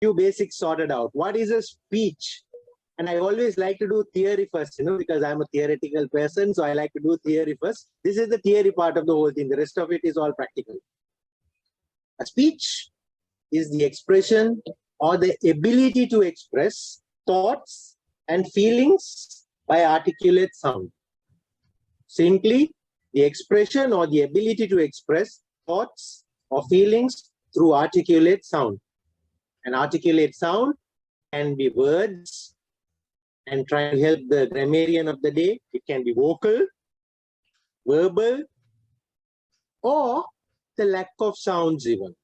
few basics sorted out. What is a speech? And I always like to do theory first, because I'm a theoretical person, so I like to do theory first. This is the theory part of the whole thing. The rest of it is all practical. A speech is the expression or the ability to express thoughts and feelings by articulate sound. Simply, the expression or the ability to express thoughts or feelings through articulate sound. An articulate sound can be words, and try to help the grammarian of the day. It can be vocal, verbal, or the lack of sounds even.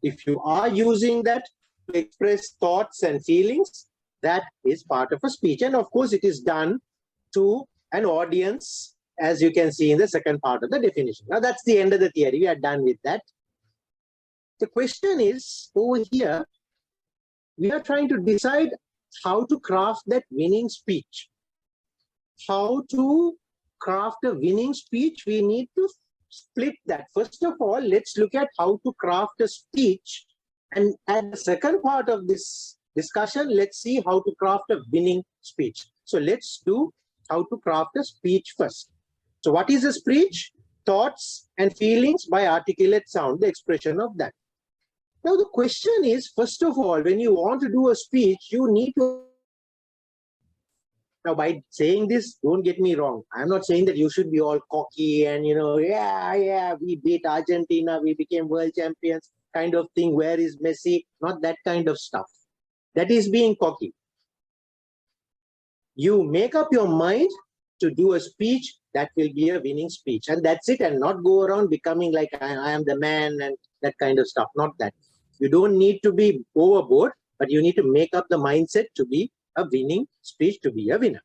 If you are using that to express thoughts and feelings, that is part of a speech. And of course, it is done to an audience, as you can see in the second part of the definition. Now, that's the end of the theory. We are done with that. The question is, over here, we are trying to decide how to craft that winning speech. How to craft a winning speech, we need to split that. First of all, let's look at how to craft a speech. And at the second part of this discussion, let's see how to craft a winning speech. So let's do how to craft a speech first. So what is a speech? Thoughts and feelings by articulate sound, the expression of that. Now the question is, first of all, when you want to do a speech, you need to... Now by saying this, don't get me wrong. I'm not saying that you should be all cocky and, yeah, we beat Argentina, we became world champions kind of thing. Where is Messi? Not that kind of stuff. That is being cocky. You make up your mind to do a speech that will be a winning speech. And that's it. And not go around becoming like I am the man and that kind of stuff. Not that. You don't need to be overboard, but you need to make up the mindset to be a winning speech, to be a winner.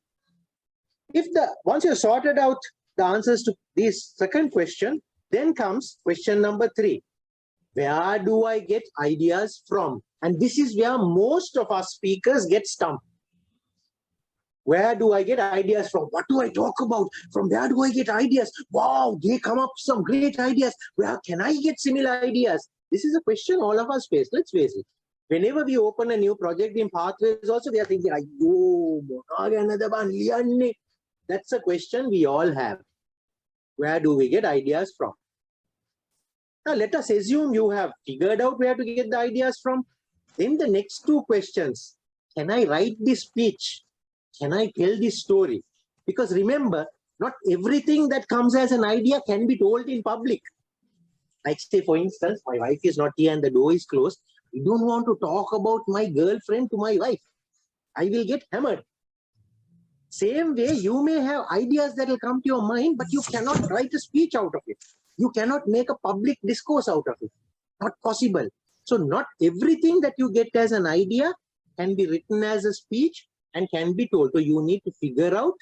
Once you've sorted out the answers to this second question, then comes question number 3. Where do I get ideas from? And this is where most of our speakers get stumped. Where do I get ideas from? What do I talk about? From where do I get ideas? Wow, they come up with some great ideas. Where can I get similar ideas? This is a question all of us face. Let's face it. Whenever we open a new project in Pathways also, we are thinking, that's a question we all have. Where do we get ideas from? Now, let us assume you have figured out where to get the ideas from. Then the next 2 questions. Can I write this speech? Can I tell this story? Because remember, not everything that comes as an idea can be told in public. Like say, for instance, my wife is not here and the door is closed. I don't want to talk about my girlfriend to my wife. I will get hammered. Same way, you may have ideas that will come to your mind, but you cannot write a speech out of it. You cannot make a public discourse out of it. Not possible. So not everything that you get as an idea can be written as a speech and can be told. So you need to figure out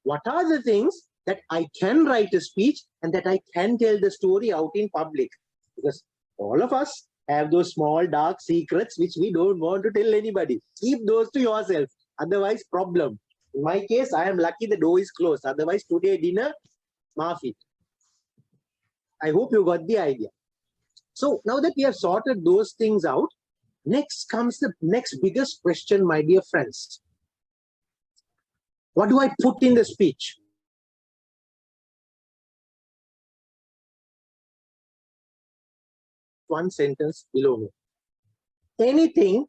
what are the things that I can write a speech and that I can tell the story out in public. Because all of us have those small dark secrets which we don't want to tell anybody. Keep those to yourself. Otherwise, problem. In my case, I am lucky the door is closed. Otherwise, today dinner, maafi. I hope you got the idea. So now that we have sorted those things out, next comes the next biggest question, my dear friends. What do I put in the speech? One sentence below me. Anything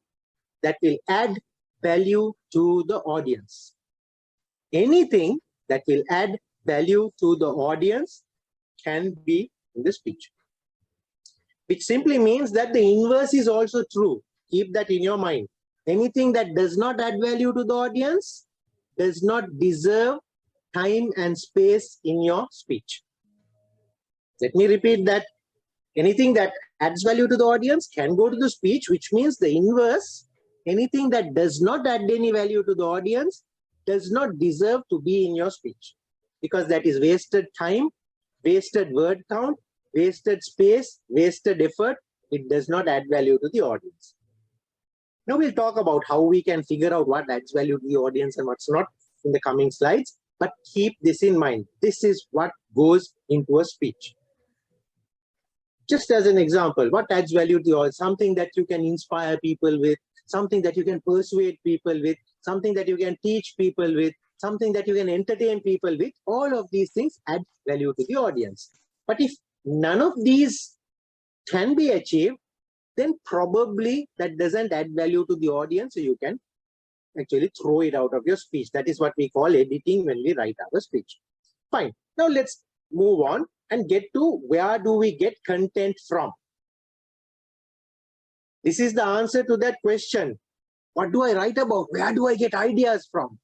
that will add value to the audience. Anything that will add value to the audience can be in the speech. Which simply means that the inverse is also true. Keep that in your mind. Anything that does not add value to the audience does not deserve time and space in your speech. Let me repeat that. Anything that adds value to the audience can go to the speech, which means the inverse. Anything that does not add any value to the audience does not deserve to be in your speech, because that is wasted time, wasted word count, wasted space, wasted effort. It does not add value to the audience. Now we'll talk about how we can figure out what adds value to the audience and what's not in the coming slides, but keep this in mind. This is what goes into a speech. Just as an example, what adds value to you? Something that you can inspire people with, something that you can persuade people with, something that you can teach people with, something that you can entertain people with. All of these things add value to the audience. But if none of these can be achieved, then probably that doesn't add value to the audience. So you can actually throw it out of your speech. That is what we call editing when we write our speech. Fine. Now let's move on and get to where do we get content from. This is the answer to that question. What do I write about? Where do I get ideas from?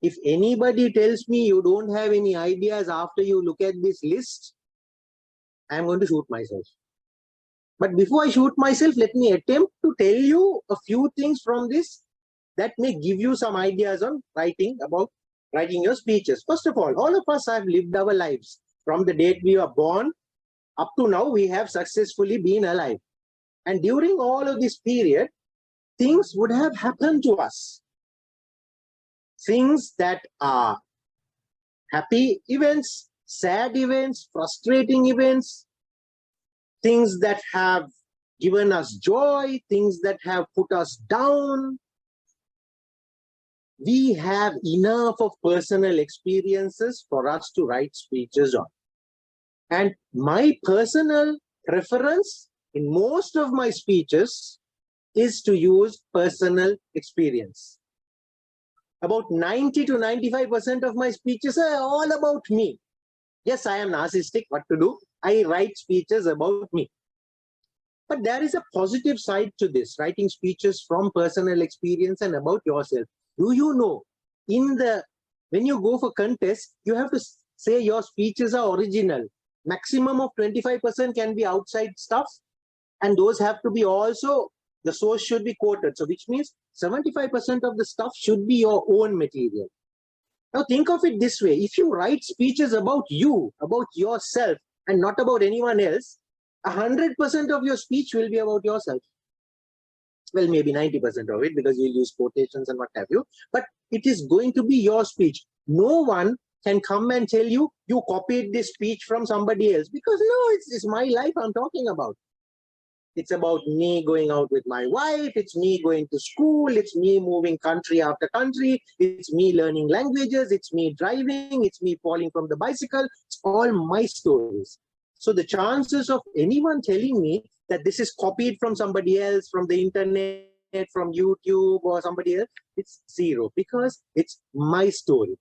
If anybody tells me you don't have any ideas after you look at this list, I'm going to shoot myself. But before I shoot myself, let me attempt to tell you a few things from this that may give you some ideas on writing your speeches. First of all of us have lived our lives. From the date we were born up to now, we have successfully been alive. And during all of this period, things would have happened to us. Things that are happy events, sad events, frustrating events, things that have given us joy, things that have put us down. We have enough of personal experiences for us to write speeches on. And my personal preference in most of my speeches is to use personal experience. About 90 to 95% of my speeches are all about me. Yes, I am narcissistic. What to do? I write speeches about me. But there is a positive side to this, writing speeches from personal experience and about yourself. Do you know, when you go for contest, you have to say your speeches are original. Maximum of 25% can be outside stuff, and those have to be also, the source should be quoted. So which means 75% of the stuff should be your own material. Now think of it this way. If you write speeches about you, about yourself, and not about anyone else, 100% of your speech will be about yourself. Well, maybe 90% of it, because you'll use quotations and what have you. But it is going to be your speech. No one can come and tell you, you copied this speech from somebody else. Because no, it's my life I'm talking about. It's about me going out with my wife. It's me going to school. It's me moving country after country. It's me learning languages. It's me driving. It's me falling from the bicycle. It's all my stories. So the chances of anyone telling me that this is copied from somebody else, from the internet, from YouTube or somebody else, it's zero, because it's my story.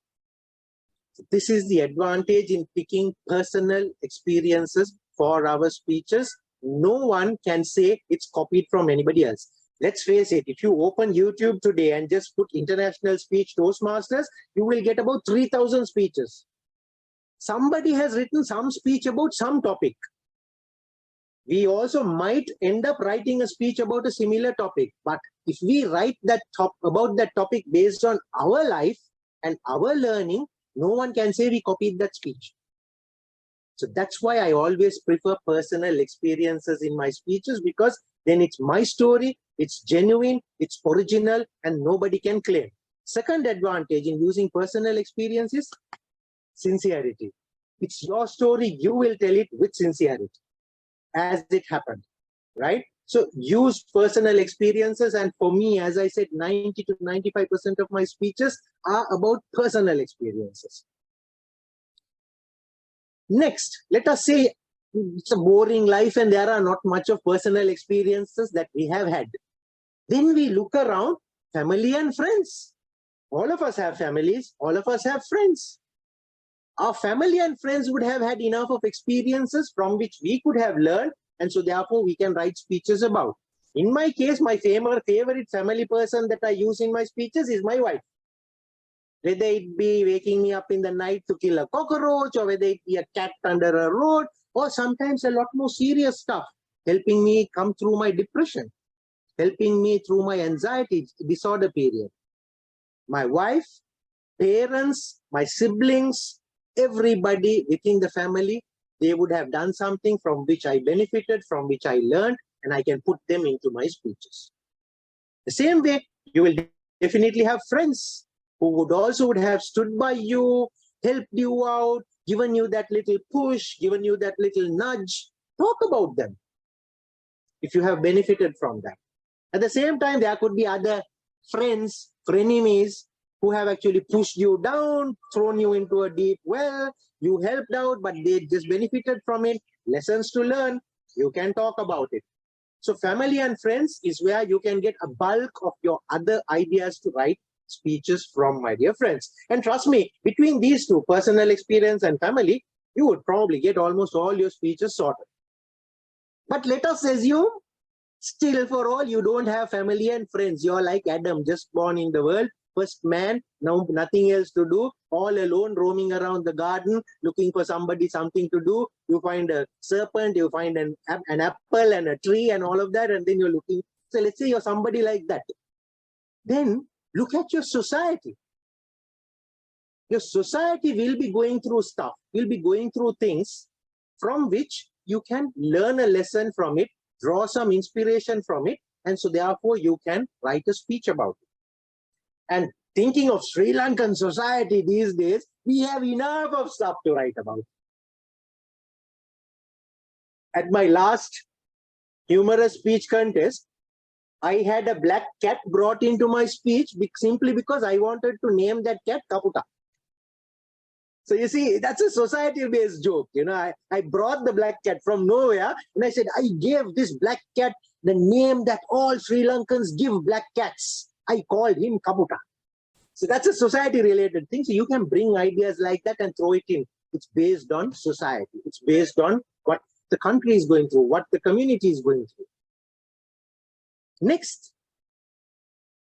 So this is the advantage in picking personal experiences for our speeches. No one can say it's copied from anybody else. Let's face it, if you open YouTube today and just put International Speech Toastmasters, you will get about 3,000 speeches. Somebody has written some speech about some topic. We also might end up writing a speech about a similar topic. But if we write about that topic based on our life and our learning, no one can say we copied that speech. So that's why I always prefer personal experiences in my speeches, because then it's my story, it's genuine, it's original, and nobody can claim. Second advantage in using personal experience is sincerity. It's your story, you will tell it with sincerity as it happened, right? So use personal experiences, and for me, as I said, 90 to 95% of my speeches are about personal experiences. Next, let us say it's a boring life and there are not much of personal experiences that we have had. Then we look around, family and friends. All of us have families, all of us have friends. Our family and friends would have had enough of experiences from which we could have learned, and so therefore we can write speeches about. In my case, my favorite family person that I use in my speeches is my wife. Whether it be waking me up in the night to kill a cockroach, or whether it be a cat under a road, or sometimes a lot more serious stuff, helping me come through my depression, helping me through my anxiety disorder period. My wife, parents, my siblings, everybody within the family, they would have done something from which I benefited, from which I learned, and I can put them into my speeches. The same way, you will definitely have friends who would have stood by you, helped you out, given you that little push, given you that little nudge, talk about them if you have benefited from that. At the same time, there could be other friends, frenemies, who have actually pushed you down, thrown you into a deep well. You helped out, but they just benefited from it. Lessons to learn, you can talk about it. So family and friends is where you can get a bulk of your other ideas to write speeches from, my dear friends. And trust me, between these two, personal experience and family, you would probably get almost all your speeches sorted. But let us assume, still for all, you don't have family and friends. You're like Adam, just born in the world, first man, now nothing else to do, all alone, roaming around the garden, looking for somebody, something to do. You find a serpent, you find an apple and a tree and all of that, and then you're looking. So let's say you're somebody like that. Then look at your society. Your society will be going through stuff, will be going through things from which you can learn a lesson from it, draw some inspiration from it, and so therefore you can write a speech about it. And thinking of Sri Lankan society these days, we have enough of stuff to write about. At my last humorous speech contest, I had a black cat brought into my speech simply because I wanted to name that cat Kaputa. So you see, that's a society-based joke. You know, I brought the black cat from nowhere, and I said, I gave this black cat the name that all Sri Lankans give black cats. I called him Kaputa. So that's a society-related thing. So you can bring ideas like that and throw it in. It's based on society. It's based on what the country is going through, what the community is going through. Next,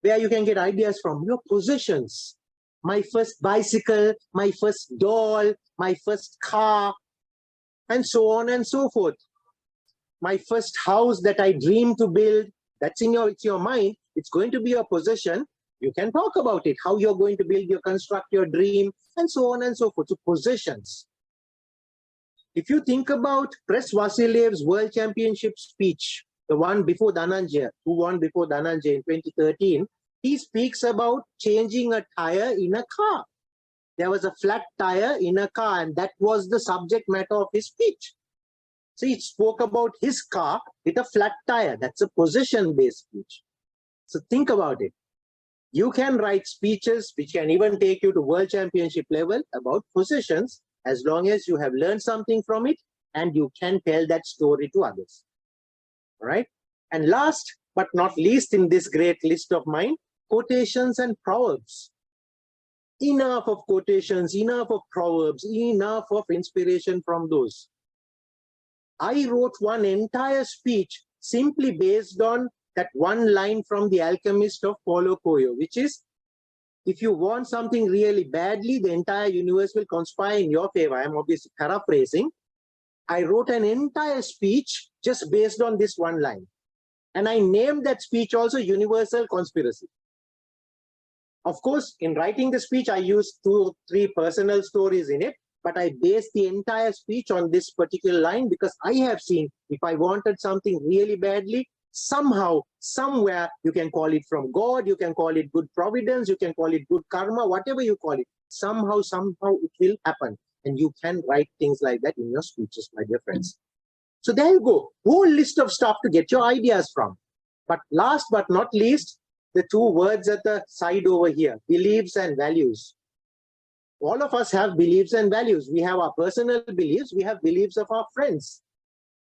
where you can get ideas from, your possessions. My first bicycle, my first doll, my first car, and so on and so forth. My first house that I dream to build, that's in your mind. It's going to be your possession. You can talk about it, how you're going to build, construct your dream, and so on and so forth. So possessions. If you think about Pres Vasiliev's World Championship speech, the one before Dhananjay, who won before Dhananjay in 2013, he speaks about changing a tire in a car. There was a flat tire in a car, and that was the subject matter of his speech. So he spoke about his car with a flat tire. That's a possession-based speech. So think about it. You can write speeches which can even take you to World Championship level about possessions, as long as you have learned something from it and you can tell that story to others. All right? And last but not least in this great list of mine, quotations and proverbs. Enough of quotations, enough of proverbs, enough of inspiration from those. I wrote one entire speech simply based on that one line from The Alchemist of Paulo Coelho, which is, if you want something really badly, the entire universe will conspire in your favor. I'm obviously paraphrasing. I wrote an entire speech just based on this one line. And I named that speech also Universal Conspiracy. Of course, in writing the speech, I used 2 or 3 personal stories in it, but I based the entire speech on this particular line because I have seen if I wanted something really badly, somehow, somewhere, you can call it from God, you can call it good providence, you can call it good karma, whatever you call it, somehow it will happen. And you can write things like that in your speeches, my dear friends. So there you go, whole list of stuff to get your ideas from. But last but not least, the 2 words at the side over here, beliefs and values. All of us have beliefs and values. We have our personal beliefs, we have beliefs of our friends.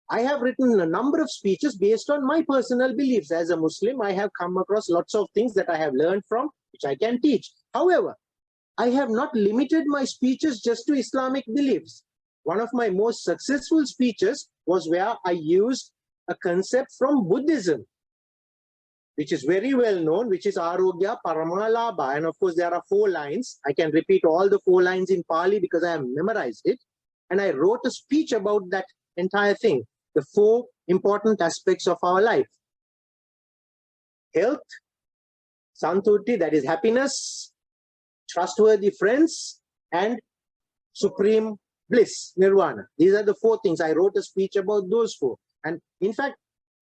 I have written a number of speeches based on my personal beliefs. As a Muslim, I have come across lots of things that I have learned from, which I can teach. However, I have not limited my speeches just to Islamic beliefs. One of my most successful speeches was where I used a concept from Buddhism, which is very well known, which is Arogya Paramalabha. And of course, there are 4 lines. I can repeat all the 4 lines in Pali because I have memorized it. And I wrote a speech about that entire thing. The 4 important aspects of our life. Health, Santuti, that is happiness, trustworthy friends, and supreme bliss, Nirvana. These are the 4 things. I wrote a speech about those 4. And in fact,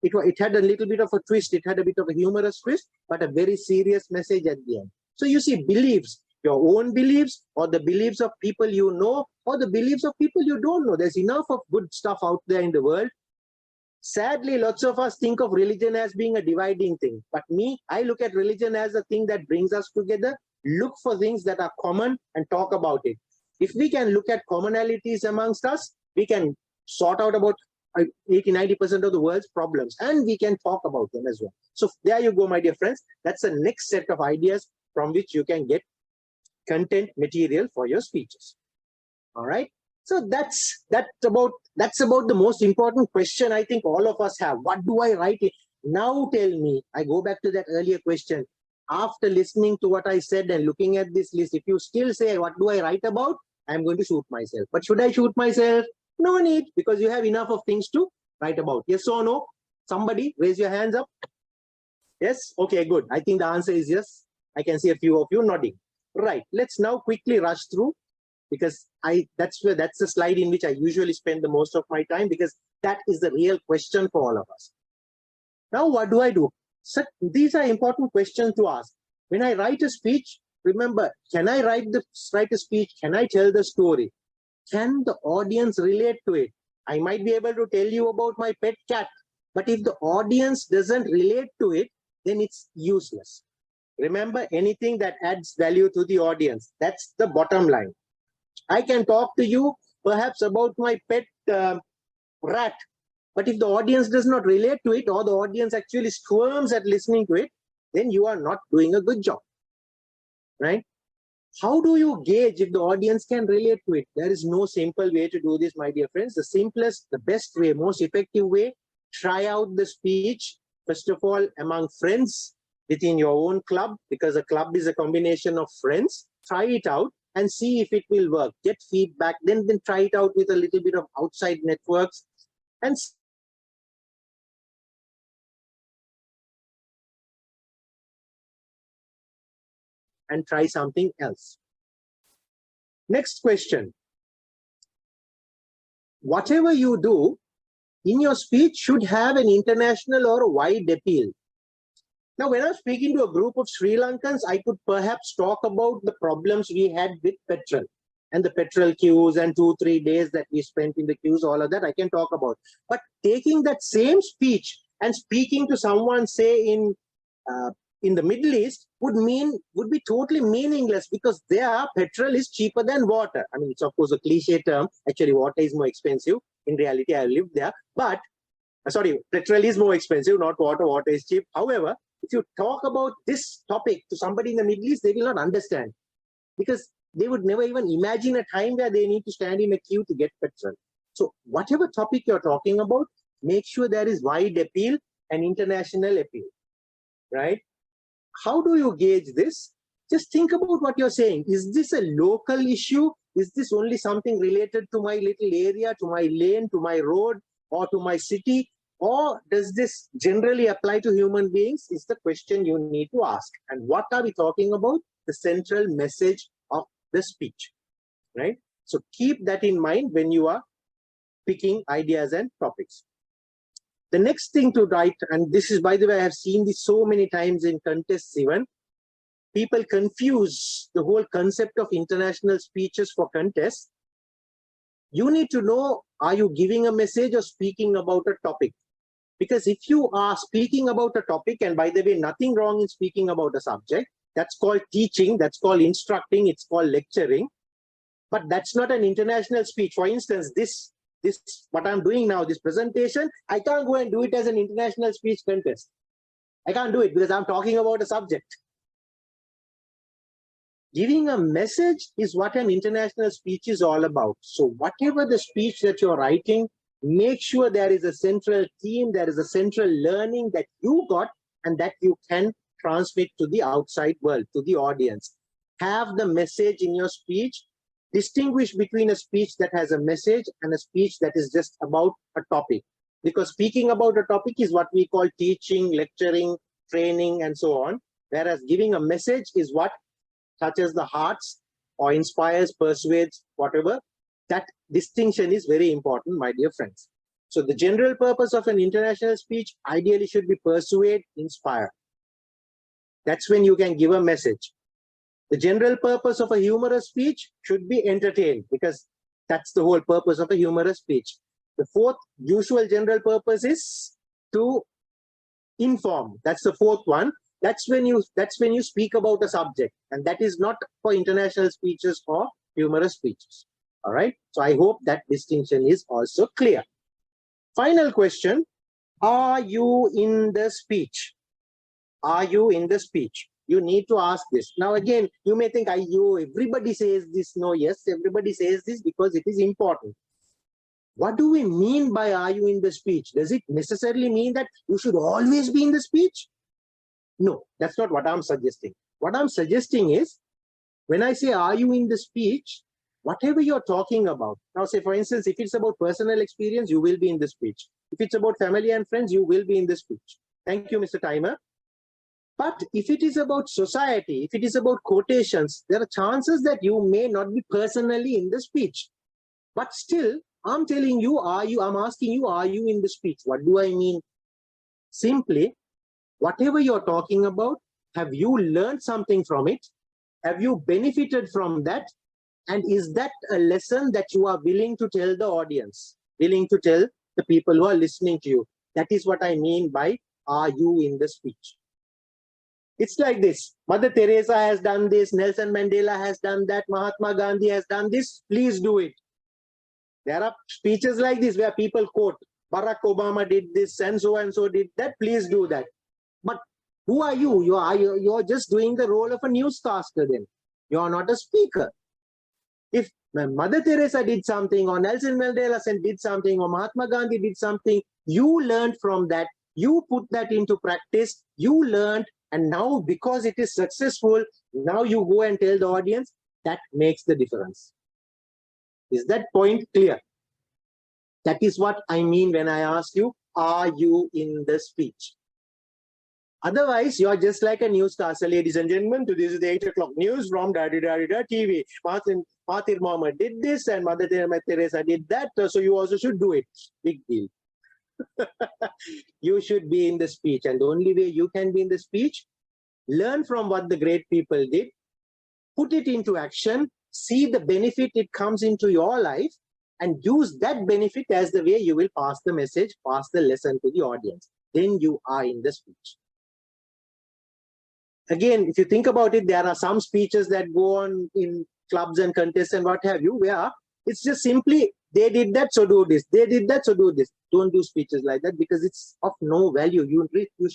it had a little bit of a twist. It had a bit of a humorous twist, but a very serious message at the end. So you see, beliefs, your own beliefs, or the beliefs of people you know, or the beliefs of people you don't know. There's enough of good stuff out there in the world. Sadly, lots of us think of religion as being a dividing thing. But me, I look at religion as a thing that brings us together, look for things that are common and talk about it. If we can look at commonalities amongst us, we can sort out about 80-90% of the world's problems, and we can talk about them as well. So there you go, my dear friends. That's the next set of ideas from which you can get content material for your speeches. All right. So that's about the most important question I think all of us have. What do I write? Now tell me, I go back to that earlier question. After listening to what I said and looking at this list, if you still say, what do I write about? I'm going to shoot myself. But should I shoot myself? No need, because you have enough of things to write about. Yes or no? Somebody raise your hands up. Yes? Okay, good. I think the answer is yes. I can see a few of you nodding. Right. Let's now quickly rush through, because that's the slide in which I usually spend the most of my time, because that is the real question for all of us. Now, what do I do? So these are important questions to ask. When I write a speech, remember, can I write a speech? Can I tell the story? Can the audience relate to it? I might be able to tell you about my pet cat, but if the audience doesn't relate to it, then it's useless. Remember, anything that adds value to the audience, that's the bottom line. I can talk to you perhaps about my pet rat, but if the audience does not relate to it, or the audience actually squirms at listening to it, then you are not doing a good job, right? How do you gauge if the audience can relate to it? There is no simple way to do this, my dear friends. The simplest, the best way, most effective way, try out the speech, first of all, among friends within your own club, because a club is a combination of friends. Try it out and see if it will work. Get feedback, then try it out with a little bit of outside networks, and try something else. Next question. Whatever you do in your speech should have an international or a wide appeal. Now, when I was speaking to a group of Sri Lankans, I could perhaps talk about the problems we had with petrol and the petrol queues and 2-3 days that we spent in the queues, all of that I can talk about. But taking that same speech and speaking to someone, say in the Middle East, would be totally meaningless, because there petrol is cheaper than water. I mean, it's of course a cliche term. Actually, water is more expensive. In reality, I lived there. But sorry, petrol is more expensive, not water. Water is cheap. However, if you talk about this topic to somebody in the Middle East, they will not understand, because they would never even imagine a time where they need to stand in a queue to get petrol. So whatever topic you're talking about, make sure there is wide appeal and international appeal, right? How do you gauge this? Just think about what you're saying. Is this a local issue? Is this only something related to my little area, to my lane, to my road, or to my city? Or does this generally apply to human beings? Is the question you need to ask. And what are we talking about? The central message of the speech, right? So keep that in mind when you are picking ideas and topics. The next thing to write, and this is, by the way, I have seen this so many times in contests even, people confuse the whole concept of international speeches for contests. You need to know, are you giving a message or speaking about a topic? Because if you are speaking about a topic, and by the way, nothing wrong in speaking about a subject, that's called teaching, that's called instructing, it's called lecturing, but that's not an international speech. For instance, this what I'm doing now, this presentation, I can't go and do it as an international speech contest. I can't do it because I'm talking about a subject. Giving a message is what an international speech is all about. So whatever the speech that you're writing, make sure there is a central theme, there is a central learning that you got and that you can transmit to the outside world, to the audience. Have the message in your speech. Distinguish between a speech that has a message and a speech that is just about a topic. Because speaking about a topic is what we call teaching, lecturing, training, and so on. Whereas giving a message is what touches the hearts or inspires, persuades, whatever. That distinction is very important, my dear friends. So the general purpose of an international speech ideally should be persuade, inspire. That's when you can give a message. The general purpose of a humorous speech should be entertain, because that's the whole purpose of a humorous speech. The fourth usual general purpose is to inform. That's the fourth one. That's when you speak about a subject, and that is not for international speeches or humorous speeches. All right. So I hope that distinction is also clear. Final question. Are you in the speech? Are you in the speech? You need to ask this. Now again, you may think, everybody says this. No, yes, everybody says this because it is important. What do we mean by are you in the speech? Does it necessarily mean that you should always be in the speech? No, that's not what I'm suggesting. What I'm suggesting is, when I say are you in the speech, whatever you're talking about. Now say, for instance, if it's about personal experience, you will be in the speech. If it's about family and friends, you will be in the speech. Thank you, Mr. Timer. But if it is about society, if it is about quotations, there are chances that you may not be personally in the speech. But still, I'm telling you, I'm asking you, are you in the speech? What do I mean? Simply, whatever you're talking about, have you learned something from it? Have you benefited from that? And is that a lesson that you are willing to tell the audience, willing to tell the people who are listening to you? That is what I mean by, are you in the speech? It's like this. Mother Teresa has done this. Nelson Mandela has done that. Mahatma Gandhi has done this. Please do it. There are speeches like this where people quote, Barack Obama did this and so did that. Please do that. But who are you? You're just doing the role of a newscaster then. You're not a speaker. If Mother Teresa did something, or Nelson Mandela did something, or Mahatma Gandhi did something, you learned from that. You put that into practice. You learned. And now, because it is successful, now you go and tell the audience. That makes the difference. Is that point clear? That is what I mean when I ask you, are you in the speech? Otherwise, you're just like a newscaster. Ladies and gentlemen, this is the 8 o'clock news from TV. Mahathir Mohamad did this and Mother Teresa did that, so you also should do it. Big deal. You should be in the speech, and the only way you can be in the speech, learn from what the great people did, put it into action, see the benefit it comes into your life, and use that benefit as the way you will pass the message, pass the lesson to the audience. Then you are in the speech. Again, if you think about it, there are some speeches that go on in clubs and contests and what have you, where it's just simply, they did that, so do this. They did that, so do this. Don't do speeches like that because it's of no value. You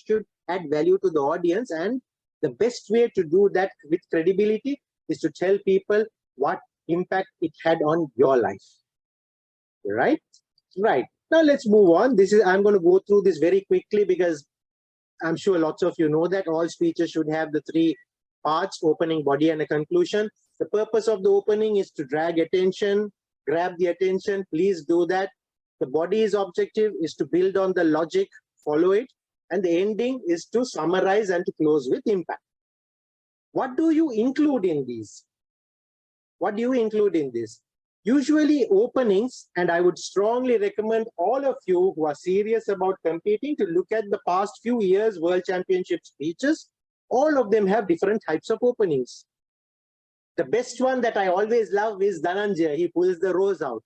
should add value to the audience, and the best way to do that with credibility is to tell people what impact it had on your life. Right? Right. Now let's move on. I'm going to go through this very quickly because I'm sure lots of you know that all speeches should have the 3 parts: opening, body, and a conclusion. The purpose of the opening is to drag attention, grab the attention. Please do that. The body's objective is to build on the logic, follow it. And the ending is to summarize and to close with impact. What do you include in these? What do you include in this? Usually openings, and I would strongly recommend all of you who are serious about competing to look at the past few years' World Championship speeches. All of them have different types of openings. The best one that I always love is Dhananjay. He pulls the rose out.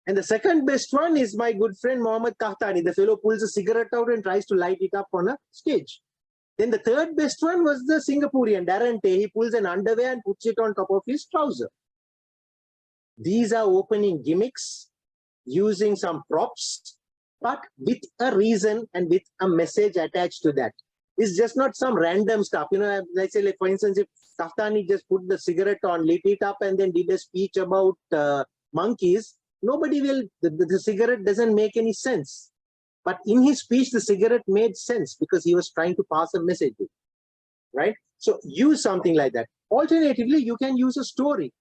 And the second best one is my good friend Mohammad Kahtani. The fellow pulls a cigarette out and tries to light it up on a stage. Then the third best one was the Singaporean, Darren Tay. He pulls an underwear and puts it on top of his trouser. These are opening gimmicks, using some props, but with a reason and with a message attached to that. It's just not some random stuff. You know, let's say, like, for instance, if Kahtani just put the cigarette on, lit it up, and then did a speech about monkeys, nobody will, the cigarette doesn't make any sense. But in his speech, the cigarette made sense because he was trying to pass a message, right? So use something like that. Alternatively, you can use a story.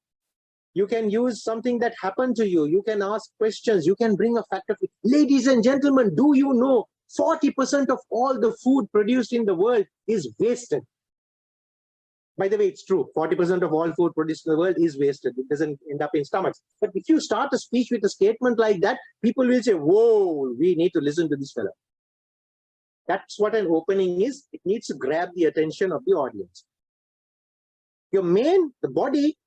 You can use something that happened to you. You can ask questions. You can bring a fact of it. Ladies and gentlemen, do you know 40% of all the food produced in the world is wasted? By the way, it's true. 40% of all food produced in the world is wasted. It doesn't end up in stomachs. But if you start a speech with a statement like that, people will say, whoa, we need to listen to this fellow. That's what an opening is. It needs to grab the attention of the audience. The body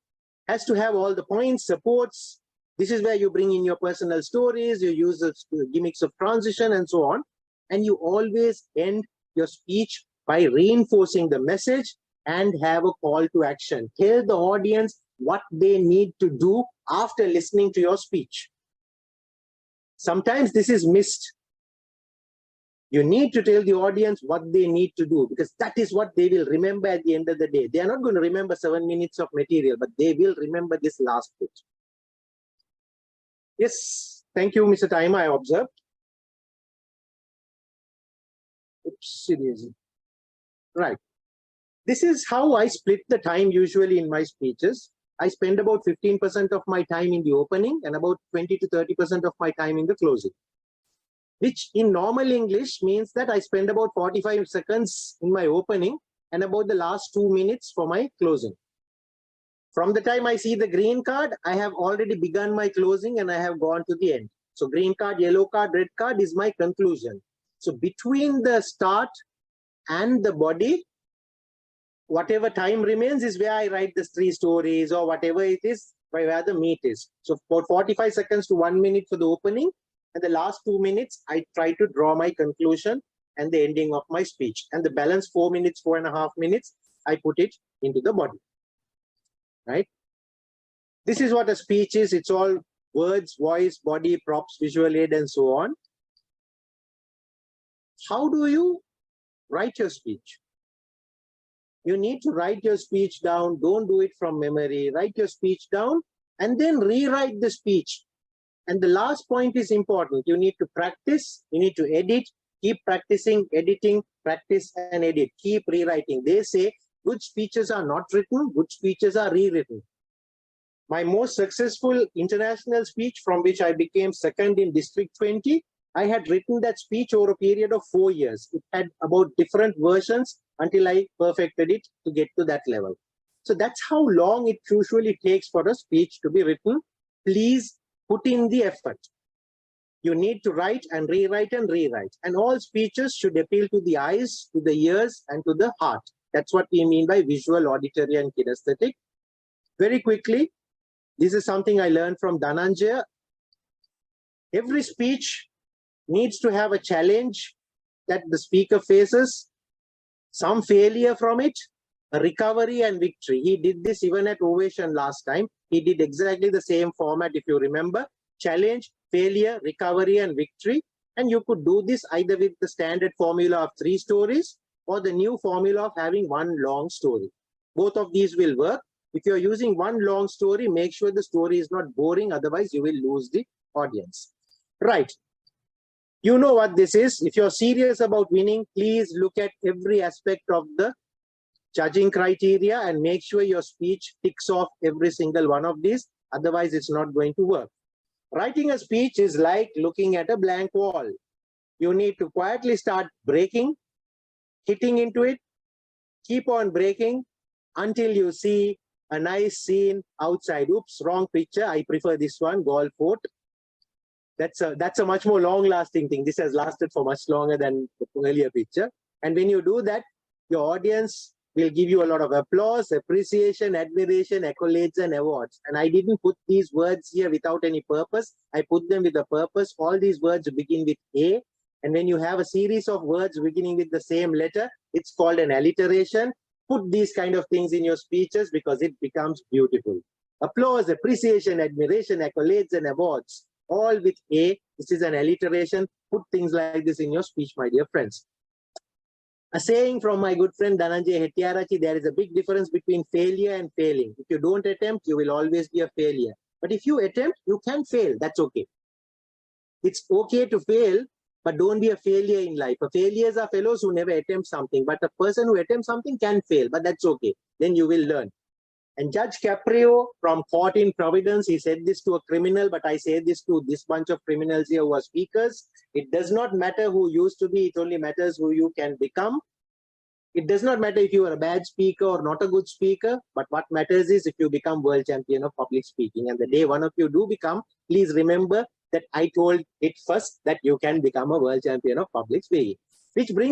has to have all the points, supports, This is where you bring in your personal stories, you use the gimmicks of transition and so on. And you always end your speech by reinforcing the message and have a call to action. Tell the audience what they need to do after listening to your speech. Sometimes this is missed. You need to tell the audience what they need to do, because that is what they will remember at the end of the day. They are not going to remember 7 minutes of material, but they will remember this last bit. Yes, thank you, Mr. Time, I observed. Oops, right. This is how I split the time usually in my speeches. I spend about 15% of my time in the opening and about 20 to 30% of my time in the closing, which in normal English means that I spend about 45 seconds in my opening and about the last 2 minutes for my closing. From the time I see the green card, I have already begun my closing and I have gone to the end. So green card, yellow card, red card is my conclusion. So between the start and the body, whatever time remains is where I write the 3 stories or whatever it is, where the meat is. So for 45 seconds to 1 minute for the opening, and the last 2 minutes, I try to draw my conclusion and the ending of my speech. And the balance 4 minutes, 4.5 minutes, I put it into the body. Right? This is what a speech is. It's all words, voice, body, props, visual aid, and so on. How do you write your speech? You need to write your speech down. Don't do it from memory. Write your speech down and then rewrite the speech. And the last point is important. You need to practice. You need to edit. Keep practicing, editing, practice and edit. Keep rewriting. They say good speeches are not written. Good speeches are rewritten. My most successful international speech, from which I became second in District 20, I had written that speech over a period of 4 years. It had about different versions until I perfected it to get to that level. So that's how long it usually takes for a speech to be written. Please put in the effort. You need to write and rewrite and rewrite. And all speeches should appeal to the eyes, to the ears, and to the heart. That's what we mean by visual, auditory, and kinesthetic. Very quickly, this is something I learned from Dhananjaya. Every speech needs to have a challenge that the speaker faces, some failure from it, a recovery and victory. He did this even at Ovation last time. He did exactly the same format, if you remember. Challenge, failure, recovery, and victory. And you could do this either with the standard formula of 3 stories or the new formula of having 1 long story. Both of these will work. If you're using 1 long story, make sure the story is not boring. Otherwise, you will lose the audience. Right. You know what this is. If you're serious about winning, please look at every aspect of the judging criteria and make sure your speech ticks off every single one of these. Otherwise, it's not going to work. Writing a speech is like looking at a blank wall. You need to quietly start breaking, hitting into it, keep on breaking until you see a nice scene outside. Oops, wrong picture. I prefer this one, Golf Fort. That's a much more long-lasting thing. This has lasted for much longer than the earlier picture. And when you do that, your audience will give you a lot of applause, appreciation, admiration, accolades, and awards. And I didn't put these words here without any purpose. I put them with a purpose. All these words begin with A. And when you have a series of words beginning with the same letter, it's called an alliteration. Put these kind of things in your speeches because it becomes beautiful. Applause, appreciation, admiration, accolades, and awards. All with A. This is an alliteration. Put things like this in your speech, my dear friends. A saying from my good friend Dhananjaya Hettiarachchi, there is a big difference between failure and failing. If you don't attempt, you will always be a failure. But if you attempt, you can fail. That's okay. It's okay to fail, but don't be a failure in life. Failures are fellows who never attempt something. But a person who attempts something can fail, but that's okay. Then you will learn. And Judge Caprio from Court in Providence, he said this to a criminal, but I say this to this bunch of criminals here who are speakers. It does not matter who you used to be. It only matters who you can become. It does not matter if you are a bad speaker or not a good speaker, but what matters is if you become world champion of public speaking. And the day one of you do become, please remember that I told it first that you can become a world champion of public speaking. Which brings